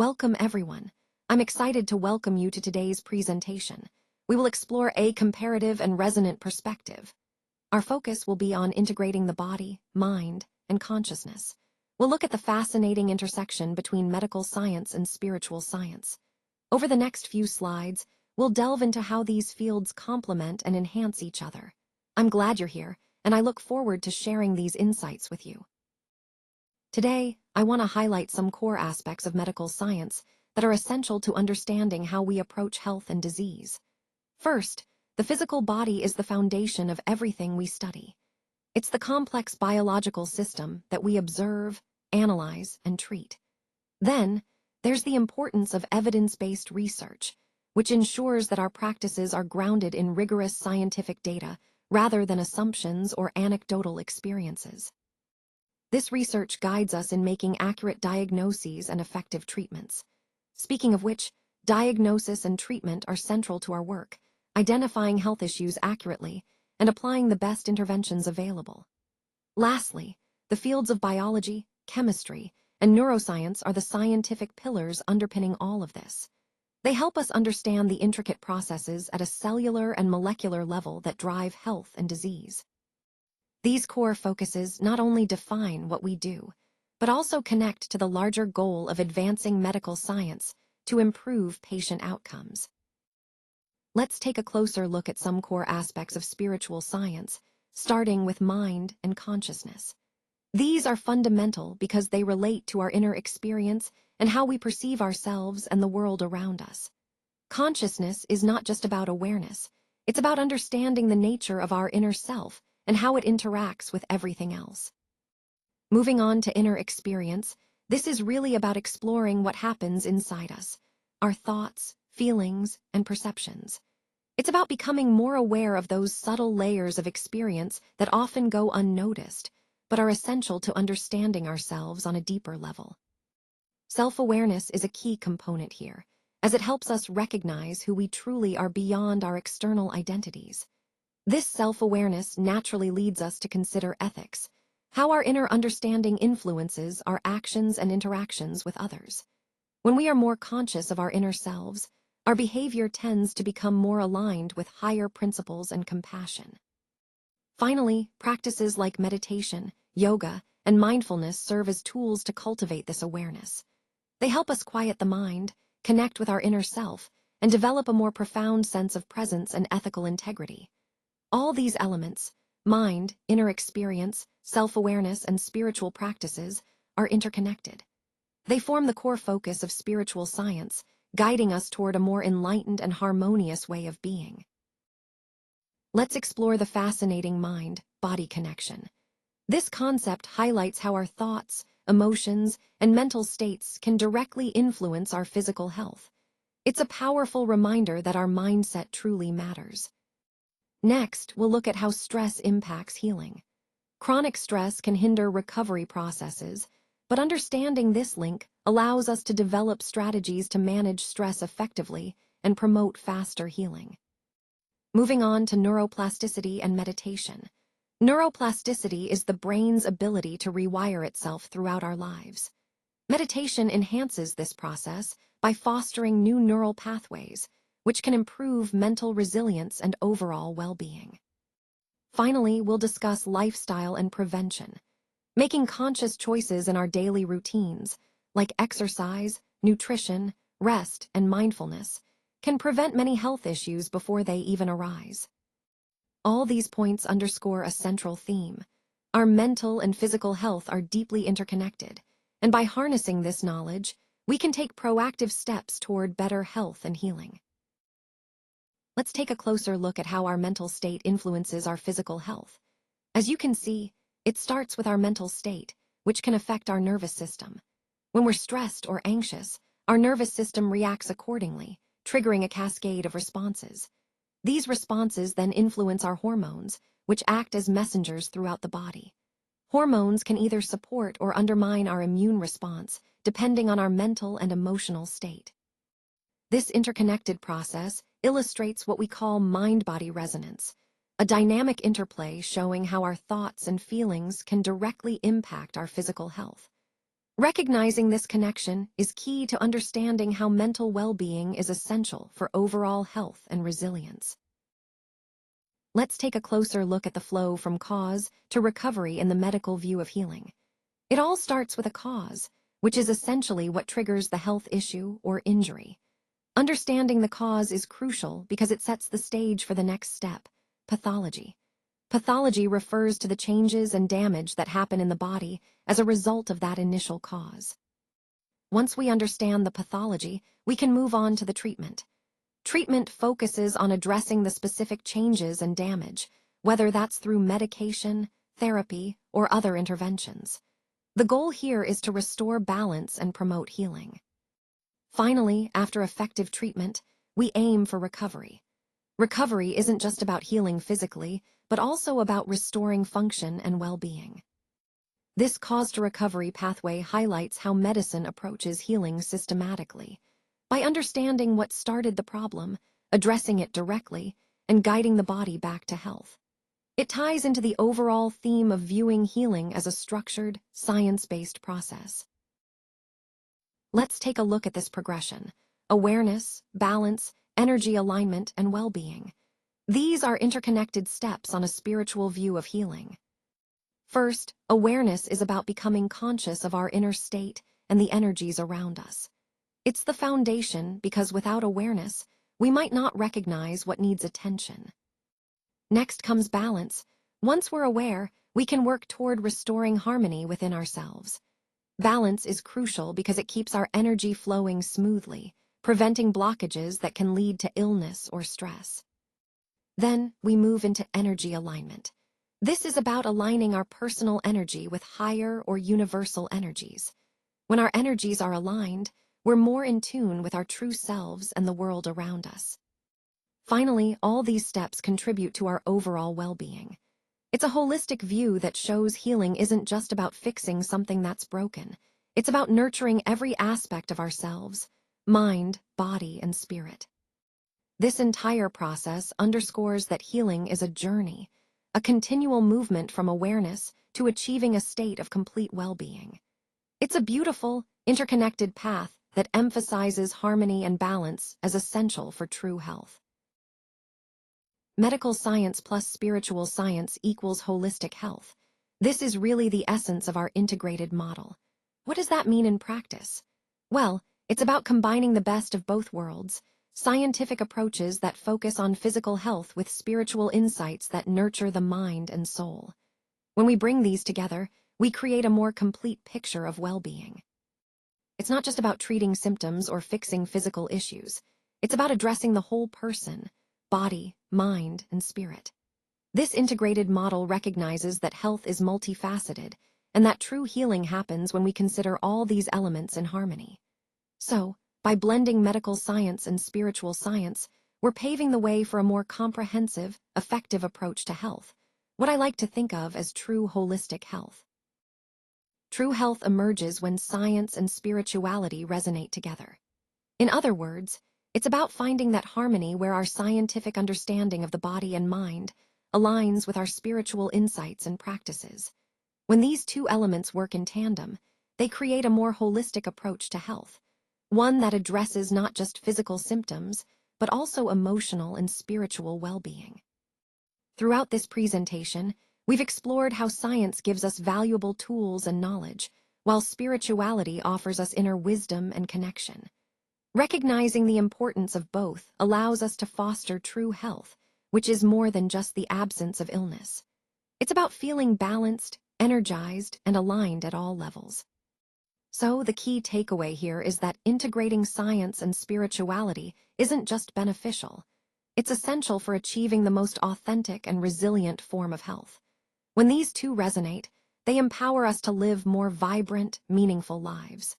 Welcome everyone. I'm excited to welcome you to today's presentation. We will explore a comparative and resonant perspective. Our focus will be on integrating the body, mind, and consciousness. We'll look at the fascinating intersection between medical science and spiritual science. Over the next few slides, we'll delve into how these fields complement and enhance each other. I'm glad you're here, and I look forward to sharing these insights with you. Today, I want to highlight some core aspects of medical science that are essential to understanding how we approach health and disease. First, the physical body is the foundation of everything we study. It's the complex biological system that we observe, analyze, and treat. Then, there's the importance of evidence-based research, which ensures that our practices are grounded in rigorous scientific data rather than assumptions or anecdotal experiences. This research guides us in making accurate diagnoses and effective treatments. Speaking of which, diagnosis and treatment are central to our work, identifying health issues accurately and applying the best interventions available. Lastly, the fields of biology, chemistry, and neuroscience are the scientific pillars underpinning all of this. They help us understand the intricate processes at a cellular and molecular level that drive health and disease. These core focuses not only define what we do, but also connect to the larger goal of advancing medical science to improve patient outcomes. Let's take a closer look at some core aspects of spiritual science, starting with mind and consciousness. These are fundamental because they relate to our inner experience and how we perceive ourselves and the world around us. Consciousness is not just about awareness, it's about understanding the nature of our inner self and how it interacts with everything else. Moving on to inner experience, this is really about exploring what happens inside us, our thoughts, feelings, and perceptions. It's about becoming more aware of those subtle layers of experience that often go unnoticed, but are essential to understanding ourselves on a deeper level. Self-awareness is a key component here, as it helps us recognize who we truly are beyond our external identities. This self-awareness naturally leads us to consider ethics, how our inner understanding influences our actions and interactions with others. When we are more conscious of our inner selves, our behavior tends to become more aligned with higher principles and compassion. Finally, practices like meditation, yoga, and mindfulness serve as tools to cultivate this awareness. They help us quiet the mind, connect with our inner self, and develop a more profound sense of presence and ethical integrity. All these elements, mind, inner experience, self-awareness, and spiritual practices, are interconnected. They form the core focus of spiritual science, guiding us toward a more enlightened and harmonious way of being. Let's explore the fascinating mind-body connection. This concept highlights how our thoughts, emotions, and mental states can directly influence our physical health. It's a powerful reminder that our mindset truly matters. Next, we'll look at how stress impacts healing. Chronic stress can hinder recovery processes, but understanding this link allows us to develop strategies to manage stress effectively and promote faster healing. Moving on to neuroplasticity and meditation. Neuroplasticity is the brain's ability to rewire itself throughout our lives. Meditation enhances this process by fostering new neural pathways, which can improve mental resilience and overall well-being. Finally, we'll discuss lifestyle and prevention. Making conscious choices in our daily routines, like exercise, nutrition, rest, and mindfulness, can prevent many health issues before they even arise. All these points underscore a central theme. Our mental and physical health are deeply interconnected, and by harnessing this knowledge, we can take proactive steps toward better health and healing. Let's take a closer look at how our mental state influences our physical health. As you can see, it starts with our mental state, which can affect our nervous system. When we're stressed or anxious, our nervous system reacts accordingly, triggering a cascade of responses. These responses then influence our hormones, which act as messengers throughout the body. Hormones can either support or undermine our immune response, depending on our mental and emotional state. This interconnected process illustrates what we call mind-body resonance, a dynamic interplay showing how our thoughts and feelings can directly impact our physical health. Recognizing this connection is key to understanding how mental well-being is essential for overall health and resilience. Let's take a closer look at the flow from cause to recovery in the medical view of healing. It all starts with a cause, which is essentially what triggers the health issue or injury. Understanding the cause is crucial because it sets the stage for the next step, pathology. Pathology refers to the changes and damage that happen in the body as a result of that initial cause. Once we understand the pathology, we can move on to the treatment. Treatment focuses on addressing the specific changes and damage, whether that's through medication, therapy, or other interventions. The goal here is to restore balance and promote healing. Finally, after effective treatment, we aim for recovery. Recovery isn't just about healing physically, but also about restoring function and well-being. This cause-to-recovery pathway highlights how medicine approaches healing systematically. By understanding what started the problem, addressing it directly, and guiding the body back to health. It ties into the overall theme of viewing healing as a structured, science-based process. Let's take a look at this progression: awareness, balance, energy alignment, and well-being. These are interconnected steps on a spiritual view of healing. First, awareness is about becoming conscious of our inner state and the energies around us. It's the foundation because without awareness, we might not recognize what needs attention. Next comes balance. Once we're aware, we can work toward restoring harmony within ourselves. Balance is crucial because it keeps our energy flowing smoothly, preventing blockages that can lead to illness or stress. Then, we move into energy alignment. This is about aligning our personal energy with higher or universal energies. When our energies are aligned, we're more in tune with our true selves and the world around us. Finally, all these steps contribute to our overall well-being. It's a holistic view that shows healing isn't just about fixing something that's broken. It's about nurturing every aspect of ourselves: mind, body, and spirit. This entire process underscores that healing is a journey, a continual movement from awareness to achieving a state of complete well-being. It's a beautiful, interconnected path that emphasizes harmony and balance as essential for true health. Medical science plus spiritual science equals holistic health. This is really the essence of our integrated model. What does that mean in practice? Well, it's about combining the best of both worlds: scientific approaches that focus on physical health with spiritual insights that nurture the mind and soul. When we bring these together, we create a more complete picture of well-being. It's not just about treating symptoms or fixing physical issues. It's about addressing the whole person: body, mind, and spirit. This integrated model recognizes that health is multifaceted and that true healing happens when we consider all these elements in harmony. So, by blending medical science and spiritual science, we're paving the way for a more comprehensive, effective approach to health, what I like to think of as true holistic health. True health emerges when science and spirituality resonate together. In other words, it's about finding that harmony where our scientific understanding of the body and mind aligns with our spiritual insights and practices. When these two elements work in tandem, they create a more holistic approach to health, one that addresses not just physical symptoms, but also emotional and spiritual well-being. Throughout this presentation, we've explored how science gives us valuable tools and knowledge, while spirituality offers us inner wisdom and connection. Recognizing the importance of both allows us to foster true health, which is more than just the absence of illness. It's about feeling balanced, energized, and aligned at all levels. So, the key takeaway here is that integrating science and spirituality isn't just beneficial. It's essential for achieving the most authentic and resilient form of health. When these two resonate, they empower us to live more vibrant, meaningful lives.